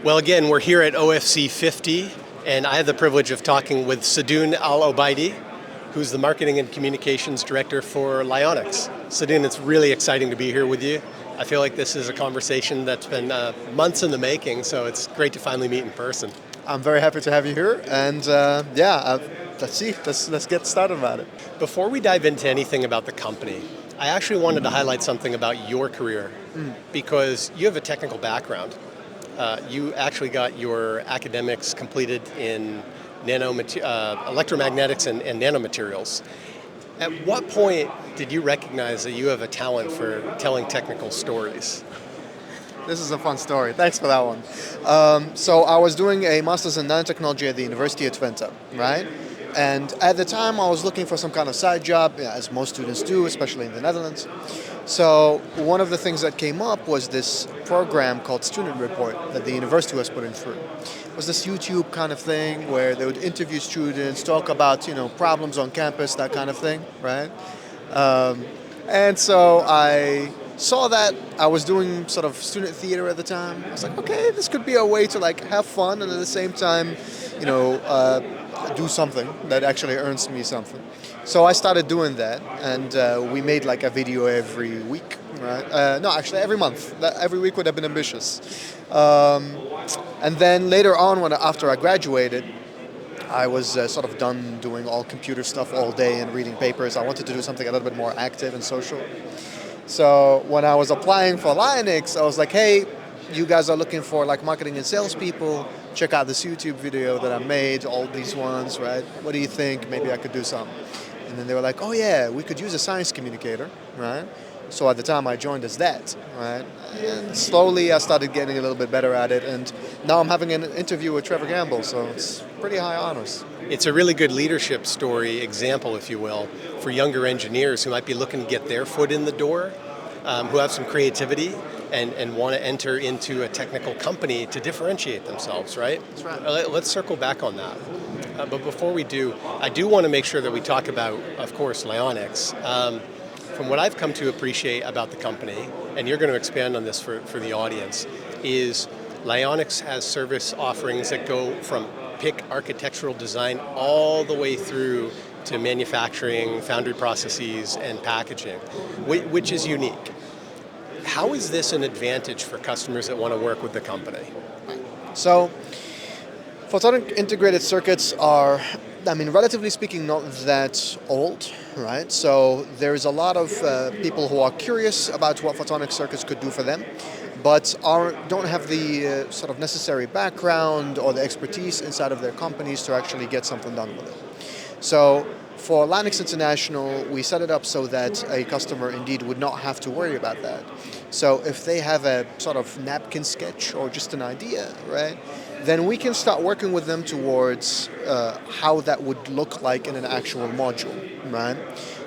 Well, again, we're here at OFC50, and I have the privilege of talking with Sadoon Al-Obaidi, who's the Marketing and Communications Director for LioniX. Sadoon, it's really exciting to be here with you. I feel like this is a conversation that's been months in the making, so it's great to finally meet in person. I'm very happy to have you here, and let's get started about it. Before we dive into anything about the company, I actually wanted to highlight something about your career, because you have a technical background. You actually got your academics completed in electromagnetics and nanomaterials. At what point did you recognize that you have a talent for telling technical stories? This is a fun story. Thanks for that one. So I was doing a master's in nanotechnology at the University of Twente, right? And at the time I was looking for some kind of side job, as most students do, especially in the Netherlands. So one of the things that came up was this program called Student Report that the university was putting through. It was this YouTube kind of thing where they would interview students, talk about problems on campus, that kind of thing, right? And so I saw that. I was doing sort of student theater at the time. I was like, okay, this could be a way to have fun and at the same time, do something that actually earns me something. So I started doing that, and we made a video every week, right? No, actually every month. Every week would have been ambitious. And then later on, after I graduated, I was sort of done doing all computer stuff all day and reading papers. I wanted to do something a little bit more active and social. So when I was applying for LioniX, I was like, hey, you guys are looking for marketing and sales people, check out this YouTube video that I made, all these ones, right? What do you think? Maybe I could do something. And then they were like, oh yeah, we could use a science communicator, right? So at the time I joined as that, right? And slowly I started getting a little bit better at it, and now I'm having an interview with Trevor, so it's pretty high honors. It's a really good leadership story example, if you will, for younger engineers who might be looking to get their foot in the door, who have some creativity and want to enter into a technical company to differentiate themselves, right? That's right. Let's circle back on that. But before we do, I do want to make sure that we talk about, of course, LioniX. From what I've come to appreciate about the company, and you're going to expand on this for the audience, is LioniX has service offerings that go from pick architectural design all the way through to manufacturing, foundry processes, and packaging, which is unique. How is this an advantage for customers that want to work with the company? So, photonic integrated circuits are, relatively speaking, not that old, right? So there's a lot of people who are curious about what photonic circuits could do for them, but don't have the sort of necessary background or the expertise inside of their companies to actually get something done with it. So for LioniX International, we set it up so that a customer indeed would not have to worry about that. So if they have a sort of napkin sketch or just an idea, right, then we can start working with them towards how that would look like in an actual module, right?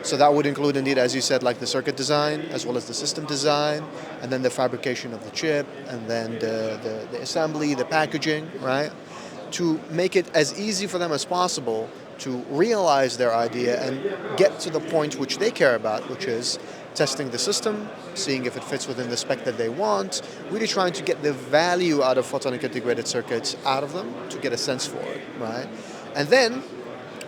So that would include indeed, as you said, the circuit design, as well as the system design, and then the fabrication of the chip, and then the assembly, the packaging, right? To make it as easy for them as possible to realize their idea and get to the point which they care about, which is testing the system, seeing if it fits within the spec that they want, really trying to get the value out of photonic integrated circuits out of them to get a sense for it, right? And then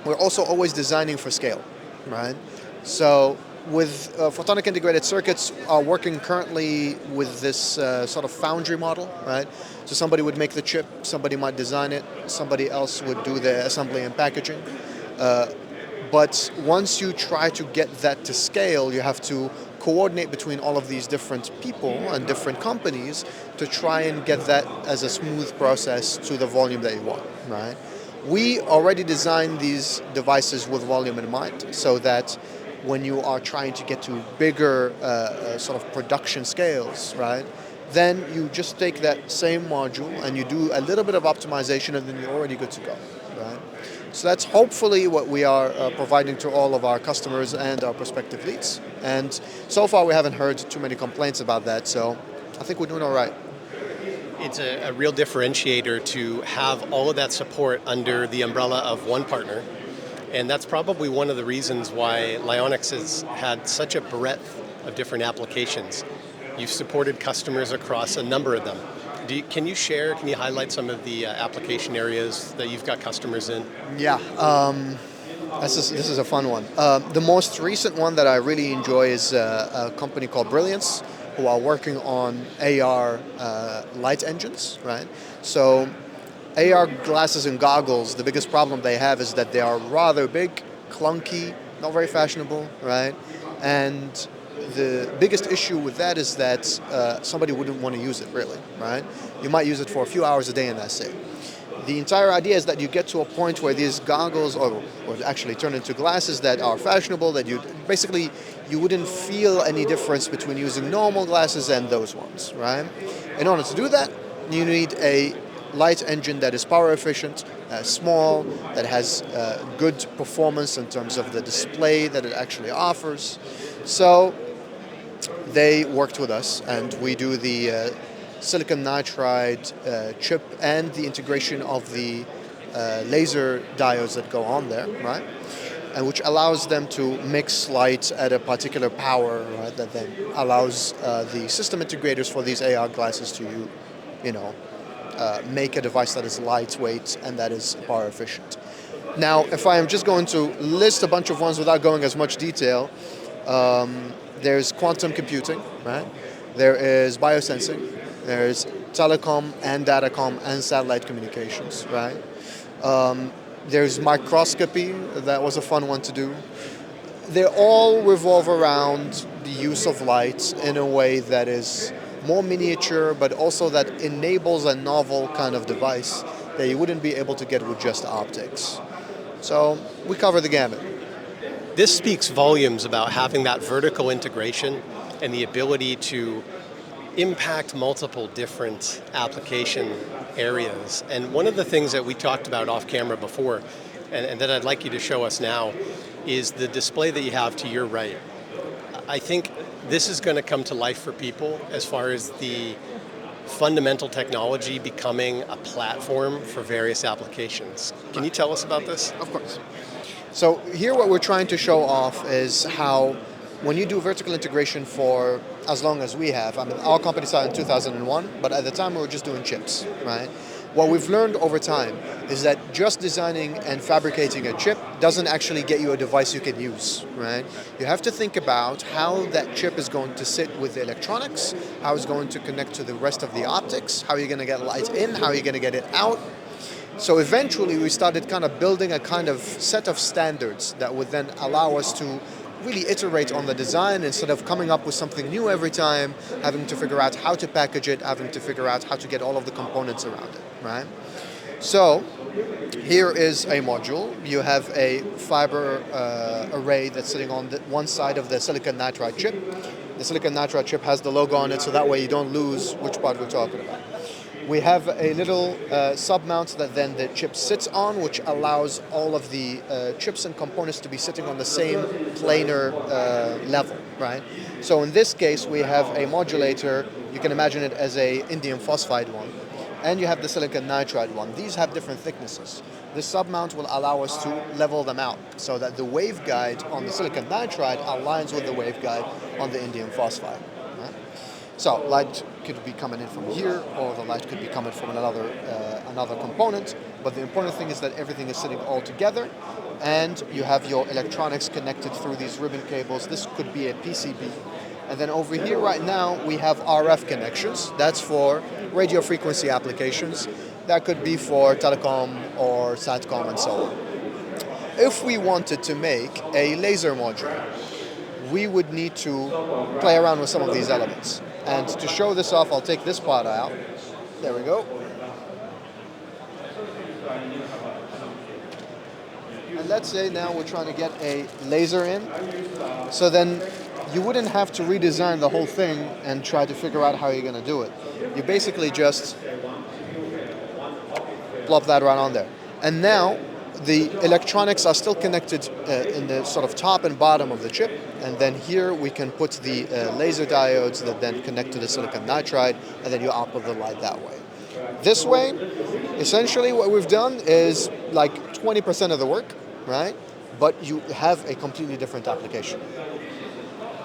we're also always designing for scale, right? So with photonic integrated circuits are working currently with this sort of foundry model, right? So somebody would make the chip, somebody might design it, somebody else would do the assembly and packaging. But once you try to get that to scale, you have to coordinate between all of these different people and different companies to try and get that as a smooth process to the volume that you want, right? We already designed these devices with volume in mind, so that when you are trying to get to bigger sort of production scales, right, then you just take that same module and you do a little bit of optimization and then you're already good to go, right? So that's hopefully what we are providing to all of our customers and our prospective leads. And so far we haven't heard too many complaints about that, so I think we're doing all right. It's a real differentiator to have all of that support under the umbrella of one partner. And that's probably one of the reasons why LioniX has had such a breadth of different applications. You've supported customers across a number of them. Can you share, can you highlight some of the application areas that you've got customers in? Yeah, this is a fun one. The most recent one that I really enjoy is a company called Brilliance, who are working on AR light engines, right? So AR glasses and goggles, the biggest problem they have is that they are rather big, clunky, not very fashionable, right? And the biggest issue with that is that somebody wouldn't want to use it, really, right? You might use it for a few hours a day and that's it. The entire idea is that you get to a point where these goggles, or actually turn into glasses that are fashionable, that you wouldn't feel any difference between using normal glasses and those ones, right? In order to do that, you need a light engine that is power efficient, small, that has good performance in terms of the display that it actually offers. So they worked with us, and we do the silicon nitride chip and the integration of the laser diodes that go on there, right? And which allows them to mix light at a particular power, right? That then allows the system integrators for these AR glasses to, make a device that is lightweight and that is power efficient. Now, if I am just going to list a bunch of ones without going as much detail, there's quantum computing, right? There is biosensing. There's telecom and datacom and satellite communications, right? There's microscopy. That was a fun one to do. They all revolve around the use of light in a way that is more miniature, but also that enables a novel kind of device that you wouldn't be able to get with just optics. So we cover the gamut. This speaks volumes about having that vertical integration and the ability to impact multiple different application areas. And one of the things that we talked about off camera before, and that I'd like you to show us now, is the display that you have to your right. I think this is going to come to life for people as far as the fundamental technology becoming a platform for various applications. Can you tell us about this? Of course. So here what we're trying to show off is how when you do vertical integration for as long as we have, I mean, our company started in 2001, but at the time we were just doing chips, right? What we've learned over time is that just designing and fabricating a chip doesn't actually get you a device you can use, right? You have to think about how that chip is going to sit with the electronics, how it's going to connect to the rest of the optics, how you're going to get light in, how you're going to get it out. So eventually we started kind of building a kind of set of standards that would then allow us to really iterate on the design instead of coming up with something new every time, having to figure out how to package it, having to figure out how to get all of the components around it, right? So here is a module. You have a fiber array that's sitting on one side of the silicon nitride chip. The silicon nitride chip has the logo on it, so that way you don't lose which part we're talking about. We have a little sub-mount that then the chip sits on, which allows all of the chips and components to be sitting on the same planar level, right? So in this case, we have a modulator. You can imagine it as a indium phosphide one. And you have the silicon nitride one. These have different thicknesses. This sub-mount will allow us to level them out so that the waveguide on the silicon nitride aligns with the waveguide on the indium phosphide. So light could be coming in from here, or the light could be coming from another component. But the important thing is that everything is sitting all together, and you have your electronics connected through these ribbon cables. This could be a PCB. And then over here right now, we have RF connections. That's for radio frequency applications. That could be for telecom or satcom and so on. If we wanted to make a laser module, we would need to play around with some of these elements. And to show this off, I'll take this part out. There we go. And let's say now we're trying to get a laser in. So then you wouldn't have to redesign the whole thing and try to figure out how you're going to do it. You basically just plop that right on there. And now the electronics are still connected in the sort of top and bottom of the chip, and then here we can put the laser diodes that then connect to the silicon nitride, and then you output the light that way. This way, essentially what we've done is like 20% of the work, right? But you have a completely different application.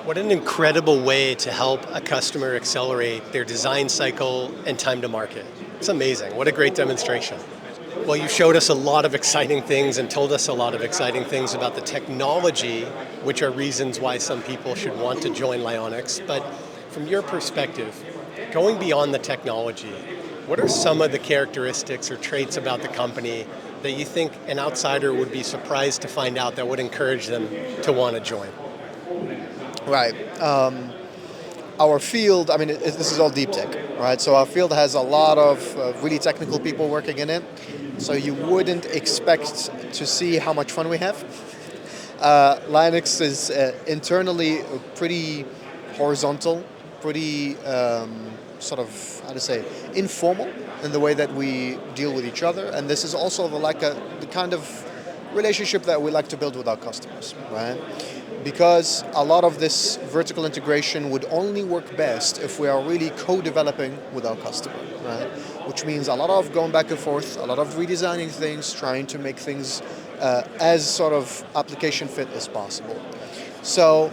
What an incredible way to help a customer accelerate their design cycle and time to market. It's amazing. What a great demonstration. Well, you showed us a lot of exciting things and told us a lot of exciting things about the technology, which are reasons why some people should want to join LioniX. But from your perspective, going beyond the technology, what are some of the characteristics or traits about the company that you think an outsider would be surprised to find out that would encourage them to want to join? Right. Our field, I mean, this is all deep tech, right? So our field has a lot of really technical people working in it. So you wouldn't expect to see how much fun we have. LioniX is internally pretty horizontal, pretty sort of, how to say, informal in the way that we deal with each other. And this is also the kind of relationship that we like to build with our customers, right? Because a lot of this vertical integration would only work best if we are really co-developing with our customer, right? Which means a lot of going back and forth, a lot of redesigning things, trying to make things as sort of application fit as possible. So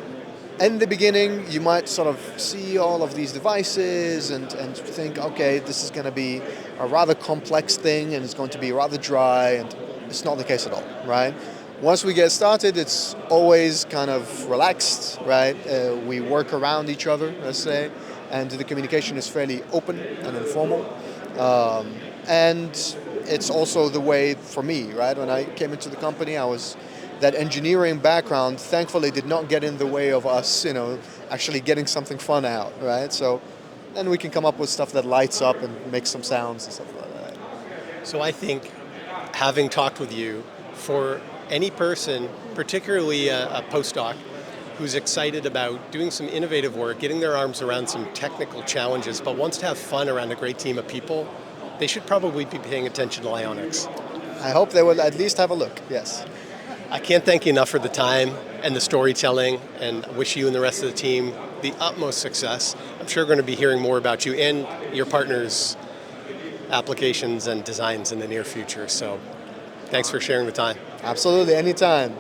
in the beginning, you might sort of see all of these devices and think, okay, this is going to be a rather complex thing and it's going to be rather dry, and it's not the case at all, right? Once we get started, it's always kind of relaxed, right? We work around each other, let's say, and the communication is fairly open and informal. And it's also the way for me, right? When I came into the company, that engineering background thankfully did not get in the way of us, actually getting something fun out, right? So then we can come up with stuff that lights up and makes some sounds and stuff like that. So I think, having talked with you, for any person, particularly a postdoc, who's excited about doing some innovative work, getting their arms around some technical challenges, but wants to have fun around a great team of people, they should probably be paying attention to LioniX. I hope they will at least have a look, yes. I can't thank you enough for the time and the storytelling, and wish you and the rest of the team the utmost success. I'm sure we're going to be hearing more about you and your partners' applications and designs in the near future. So thanks for sharing the time. Absolutely, anytime.